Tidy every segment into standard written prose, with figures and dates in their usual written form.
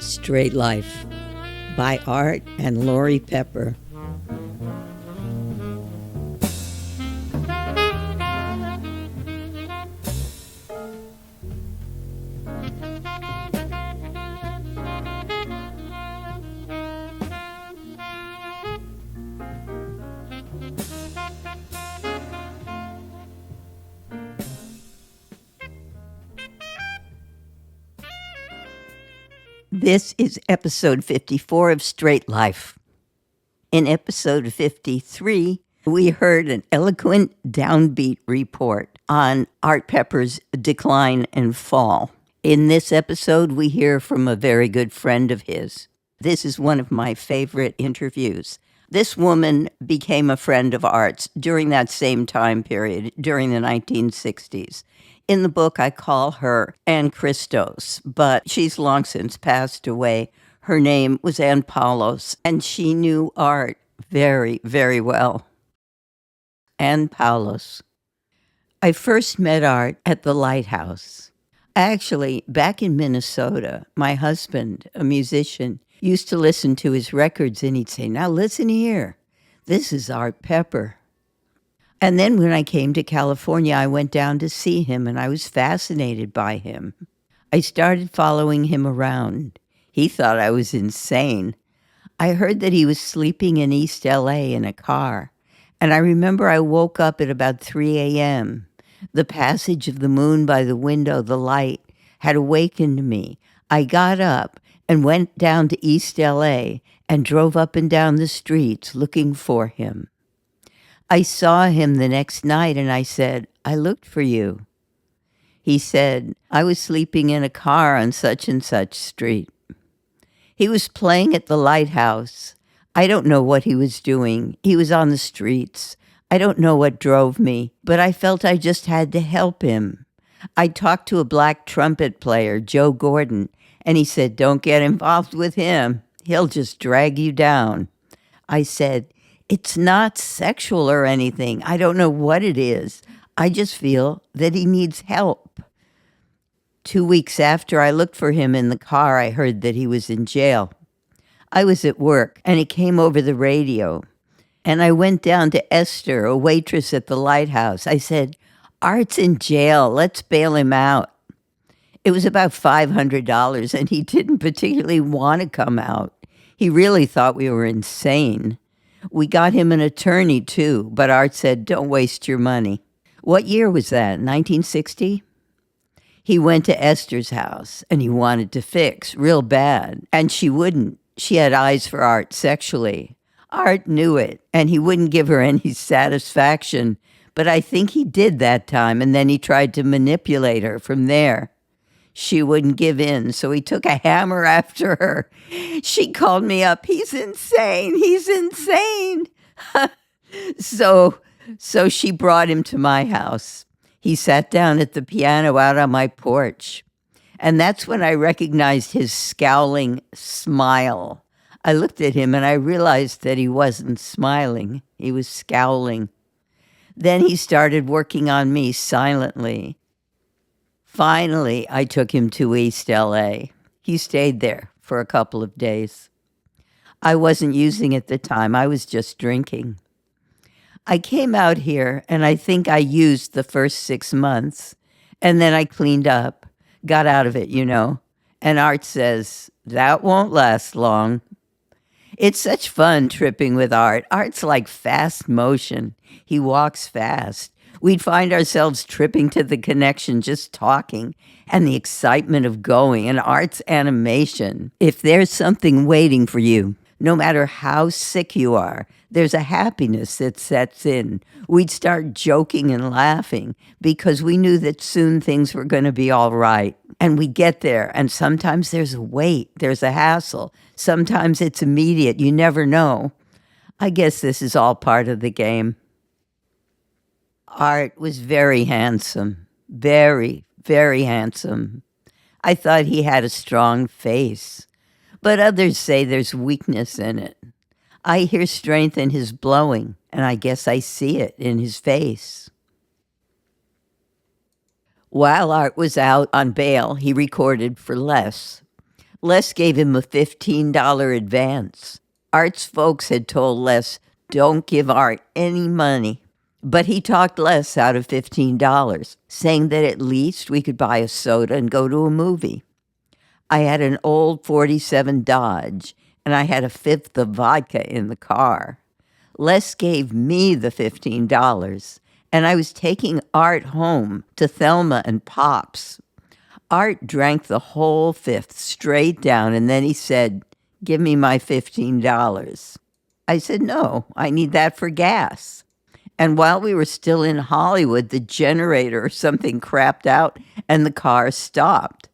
Straight Life by Art and Lori Pepper. This is episode 54 of Straight Life. In episode 53, we heard an eloquent downbeat report on Art Pepper's decline and fall. In this episode, we hear from a very good friend of his. This is one of my favorite interviews. This woman became a friend of Art's during that same time period, during the 1960s. In the book, I call her Ann Christos, but she's long since passed away. Her name was Ann Paulos, and she knew Art very, very well. Ann Paulos. I first met Art at the Lighthouse. Actually, back in Minnesota, my husband, a musician, used to listen to his records, and he'd say, "Now listen here, this is Art Pepper." And then when I came to California, I went down to see him, and I was fascinated by him. I started following him around. He thought I was insane. I heard that he was sleeping in East LA in a car, and I remember I woke up at about 3 a.m. The passage of the moon by the window, the light, had awakened me. I got up and went down to East LA and drove up and down the streets looking for him. I saw him the next night and I said, "I looked for you." He said, "I was sleeping in a car on such and such street." He was playing at the Lighthouse. I don't know what he was doing. He was on the streets. I don't know what drove me, but I felt I just had to help him. I talked to a black trumpet player, Joe Gordon, and he said, "Don't get involved with him. He'll just drag you down." I said, "It's not sexual or anything. I don't know what it is. I just feel that he needs help." 2 weeks after I looked for him in the car, I heard that he was in jail. I was at work, and it came over the radio. And I went down to Esther, a waitress at the Lighthouse. I said, "Art's in jail. Let's bail him out." It was about $500, and he didn't particularly want to come out. He really thought we were insane. We got him an attorney, too, but Art said, "Don't waste your money." What year was that, 1960? He went to Esther's house, and he wanted to fix real bad, and she wouldn't. She had eyes for Art sexually. Art knew it, and he wouldn't give her any satisfaction, but I think he did that time, and then he tried to manipulate her from there. She wouldn't give in, so he took a hammer after her. She called me up, "He's insane, he's insane." So she brought him to my house. He sat down at the piano out on my porch. And that's when I recognized his scowling smile. I looked at him and I realized that he wasn't smiling. He was scowling. Then he started working on me silently. Finally, I took him to East LA. He stayed there for a couple of days. I wasn't using at the time. I was just drinking. I came out here, and I think I used the first 6 months, and then I cleaned up, got out of it, And Art says, "That won't last long." It's such fun tripping with Art. Art's like fast motion. He walks fast. We'd find ourselves tripping to the connection, just talking, and the excitement of going, and Art's animation. If there's something waiting for you, no matter how sick you are, there's a happiness that sets in. We'd start joking and laughing because we knew that soon things were going to be all right. And we get there, and sometimes there's a wait, there's a hassle. Sometimes it's immediate, you never know. I guess this is all part of the game. Art was very handsome, very, very handsome. I thought he had a strong face, but others say there's weakness in it. I hear strength in his blowing, and I guess I see it in his face. While Art was out on bail, he recorded for less. Les gave him a $15 advance. Art's folks had told Les, don't give Art any money. But he talked Les out of $15, saying that at least we could buy a soda and go to a movie. I had an old 47 Dodge, and I had a fifth of vodka in the car. Les gave me the $15, and I was taking Art home to Thelma and Pop's. Art drank the whole fifth straight down, and then he said, give me my $15. I said, no, I need that for gas. And while we were still in Hollywood, the generator or something crapped out, and the car stopped.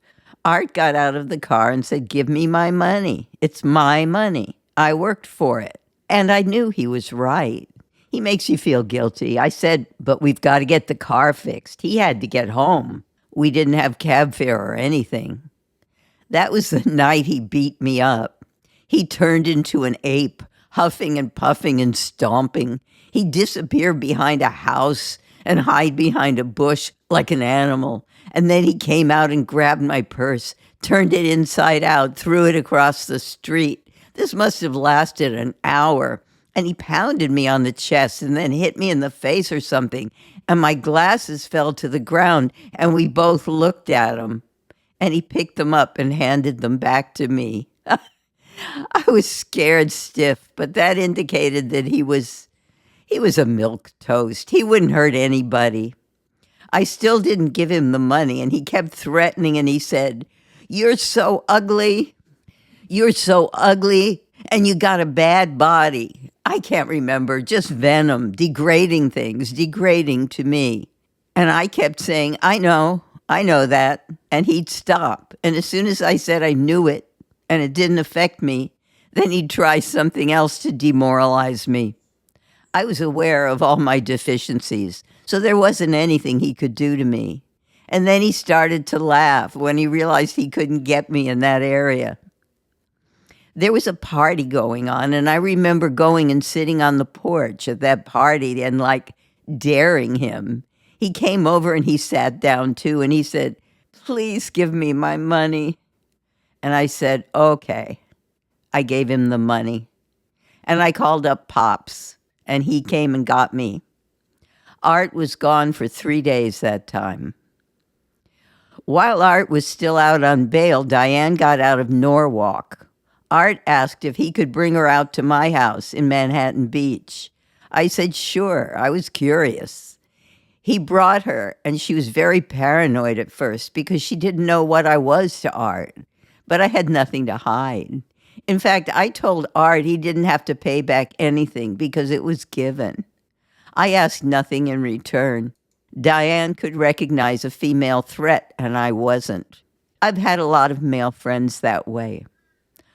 Art got out of the car and said, give me my money. It's my money. I worked for it. And I knew he was right. He makes you feel guilty. I said, but we've got to get the car fixed. He had to get home. We didn't have cab fare or anything. That was the night he beat me up. He turned into an ape, huffing and puffing and stomping. He disappeared behind a house and hide behind a bush like an animal. And then he came out and grabbed my purse, turned it inside out, threw it across the street. This must have lasted an hour. And he pounded me on the chest and then hit me in the face or something. And my glasses fell to the ground, and we both looked at him. And he picked them up and handed them back to me. I was scared stiff, but that indicated that he was a milquetoast. He wouldn't hurt anybody. I still didn't give him the money, and he kept threatening, and he said, you're so ugly. You're so ugly, and you got a bad body. I can't remember, just venom, degrading things, degrading to me. And I kept saying, I know that. And he'd stop. And as soon as I said I knew it, and it didn't affect me, then he'd try something else to demoralize me. I was aware of all my deficiencies, so there wasn't anything he could do to me. And then he started to laugh when he realized he couldn't get me in that area. There was a party going on, and I remember going and sitting on the porch at that party and daring him. He came over and he sat down too, and he said, please give me my money. And I said, okay. I gave him the money. And I called up Pops, and he came and got me. Art was gone for 3 days that time. While Art was still out on bail, Diane got out of Norwalk. Art asked if he could bring her out to my house in Manhattan Beach. I said, sure. I was curious. He brought her, and she was very paranoid at first because she didn't know what I was to Art. But I had nothing to hide. In fact, I told Art he didn't have to pay back anything because it was given. I asked nothing in return. Diane could recognize a female threat, and I wasn't. I've had a lot of male friends that way.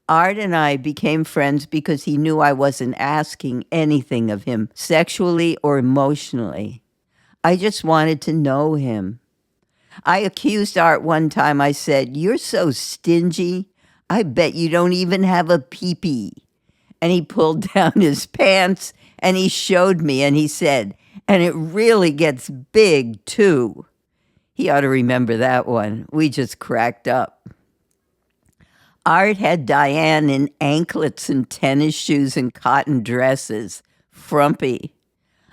Art and I became friends because he knew I wasn't asking anything of him, sexually or emotionally. I just wanted to know him. I accused Art one time. I said, you're so stingy. I bet you don't even have a pee-pee. And he pulled down his pants and he showed me and he said, and it really gets big too. He ought to remember that one. We just cracked up. Art had Diane in anklets and tennis shoes and cotton dresses, frumpy.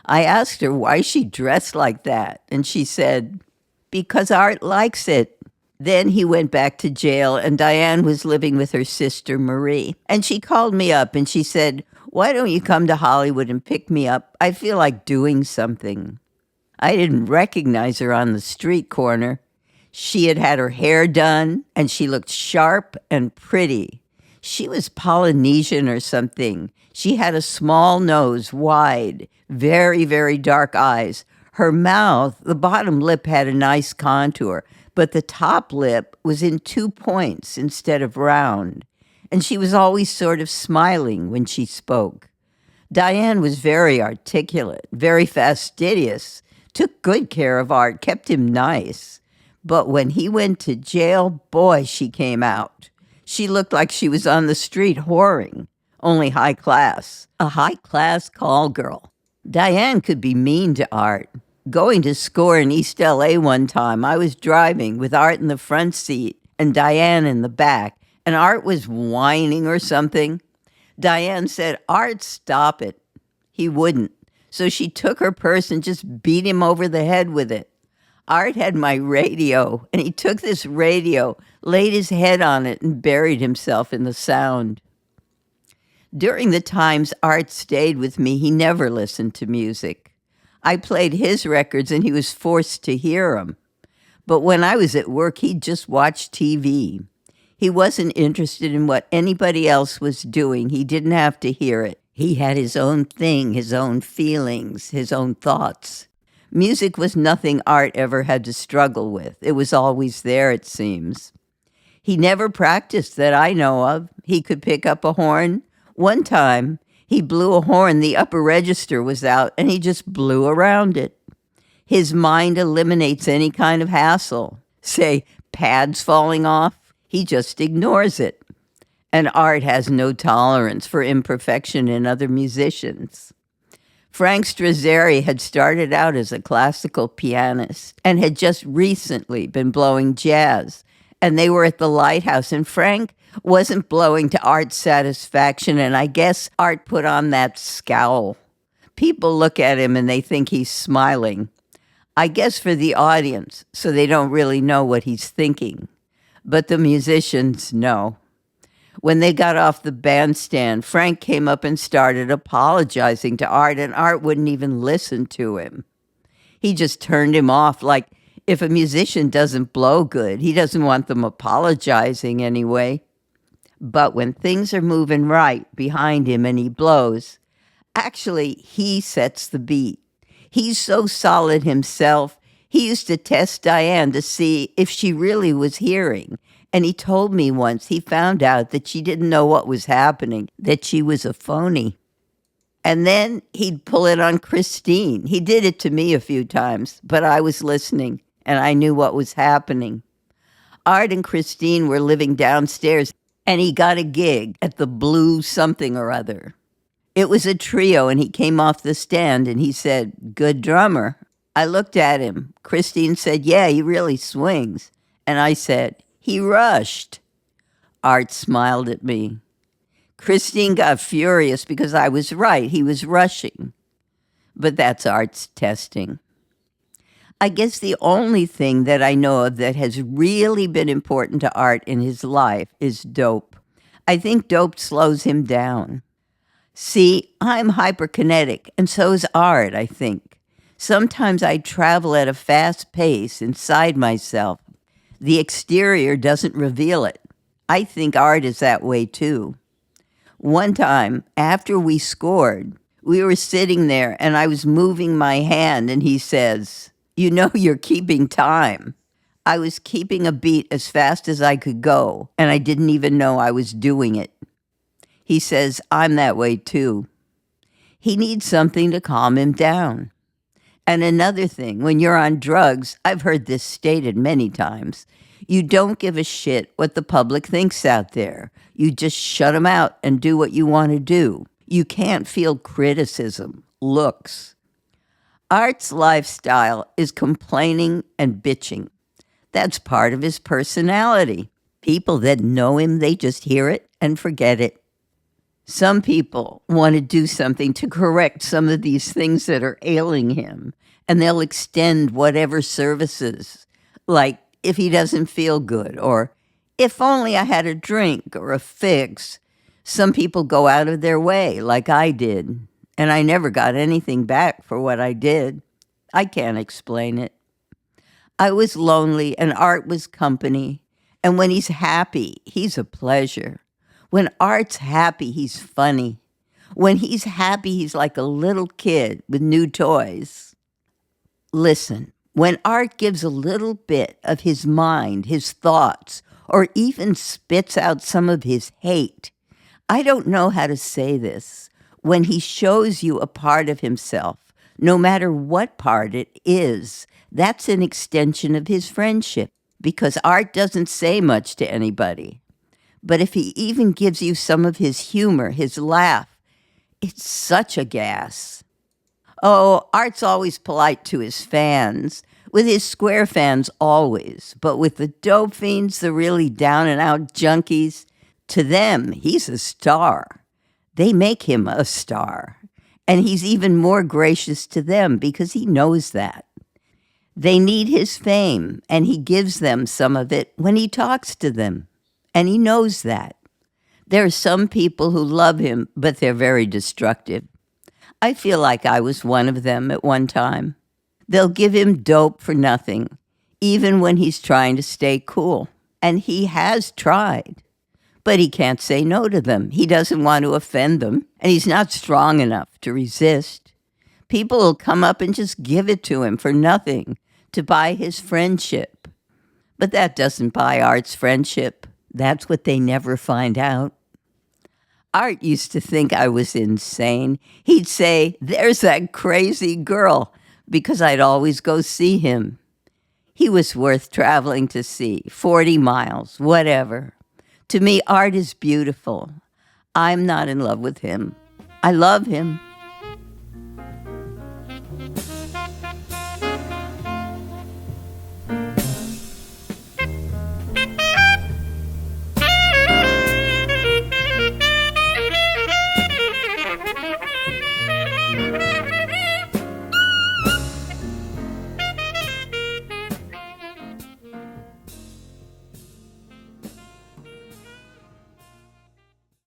I asked her why she dressed like that, and she said, because Art likes it. Then he went back to jail, and Diane was living with her sister, Marie. And she called me up, and she said, why don't you come to Hollywood and pick me up? I feel like doing something. I didn't recognize her on the street corner. She had had her hair done, and she looked sharp and pretty. She was Polynesian or something. She had a small nose, wide, very, very dark eyes. Her mouth, the bottom lip had a nice contour, but the top lip was in 2 points instead of round. And she was always sort of smiling when she spoke. Diane was very articulate, very fastidious, took good care of Art, kept him nice. But when he went to jail, boy, she came out. She looked like she was on the street whoring, only high class, a high-class call girl. Diane could be mean to Art. Going to SCORE in East L.A. one time, I was driving with Art in the front seat and Diane in the back, and Art was whining or something. Diane said, "Art, stop it." He wouldn't. So she took her purse and just beat him over the head with it. Art had my radio, and he took this radio, laid his head on it, and buried himself in the sound. During the times Art stayed with me, he never listened to music. I played his records, and he was forced to hear them. But when I was at work, he'd just watch TV. He wasn't interested in what anybody else was doing. He didn't have to hear it. He had his own thing, his own feelings, his own thoughts. Music was nothing Art ever had to struggle with. It was always there, it seems. He never practiced that I know of. He could pick up a horn. One time, he blew a horn, the upper register was out, and he just blew around it. His mind eliminates any kind of hassle. Say, pads falling off, he just ignores it. And Art has no tolerance for imperfection in other musicians. Frank Strazzeri had started out as a classical pianist and had just recently been blowing jazz. And they were at the Lighthouse, and Frank wasn't blowing to Art's satisfaction, and I guess Art put on that scowl. People look at him and they think he's smiling. I guess for the audience, so they don't really know what he's thinking. But the musicians know. When they got off the bandstand, Frank came up and started apologizing to Art, and Art wouldn't even listen to him. He just turned him off, like if a musician doesn't blow good, he doesn't want them apologizing anyway. But when things are moving right behind him and he blows, actually he sets the beat. He's so solid himself. He used to test Diane to see if she really was hearing. And he told me once he found out that she didn't know what was happening, that she was a phony. And then he'd pull it on Christine. He did it to me a few times, but I was listening, and I knew what was happening. Art and Christine were living downstairs, and he got a gig at the Blue something or other. It was a trio, and he came off the stand, and he said, "Good drummer." I looked at him. Christine said, "Yeah, he really swings." And I said, "He rushed." Art smiled at me. Christine got furious because I was right. He was rushing. But that's Art's testing. I guess the only thing that I know of that has really been important to Art in his life is dope. I think dope slows him down. See, I'm hyperkinetic, and so is Art, I think. Sometimes I travel at a fast pace inside myself. The exterior doesn't reveal it. I think Art is that way too. One time, after we scored, we were sitting there and I was moving my hand and he says, "You know you're keeping time." I was keeping a beat as fast as I could go, and I didn't even know I was doing it. He says, "I'm that way too." He needs something to calm him down. And another thing, when you're on drugs, I've heard this stated many times, you don't give a shit what the public thinks out there. You just shut them out and do what you want to do. You can't feel criticism, looks. Art's lifestyle is complaining and bitching. That's part of his personality. People that know him, they just hear it and forget it. Some people want to do something to correct some of these things that are ailing him, and they'll extend whatever services, like if he doesn't feel good, or if only I had a drink or a fix. Some people go out of their way, like I did, and I never got anything back for what I did. I can't explain it. I was lonely, and Art was company, and when he's happy, he's a pleasure. When Art's happy, he's funny. When he's happy, he's like a little kid with new toys. Listen, when Art gives a little bit of his mind, his thoughts, or even spits out some of his hate, I don't know how to say this. When he shows you a part of himself, no matter what part it is, that's an extension of his friendship, because Art doesn't say much to anybody. But if he even gives you some of his humor, his laugh, it's such a gas. Oh, Art's always polite to his fans, with his square fans always, but with the dope fiends, the really down-and-out junkies, To them, he's a star. They make him a star. And he's even more gracious to them because he knows that. They need his fame, and he gives them some of it when he talks to them. And he knows that. There are some people who love him, but they're very destructive. I feel like I was one of them at one time. They'll give him dope for nothing, even when he's trying to stay cool. And he has tried. But he can't say no to them. He doesn't want to offend them, and he's not strong enough to resist. People will come up and just give it to him for nothing to buy his friendship. But that doesn't buy Art's friendship. That's what they never find out. Art used to think I was insane. He'd say, "There's that crazy girl," because I'd always go see him. He was worth traveling to see, 40 miles, whatever. To me, Art is beautiful. I'm not in love with him. I love him.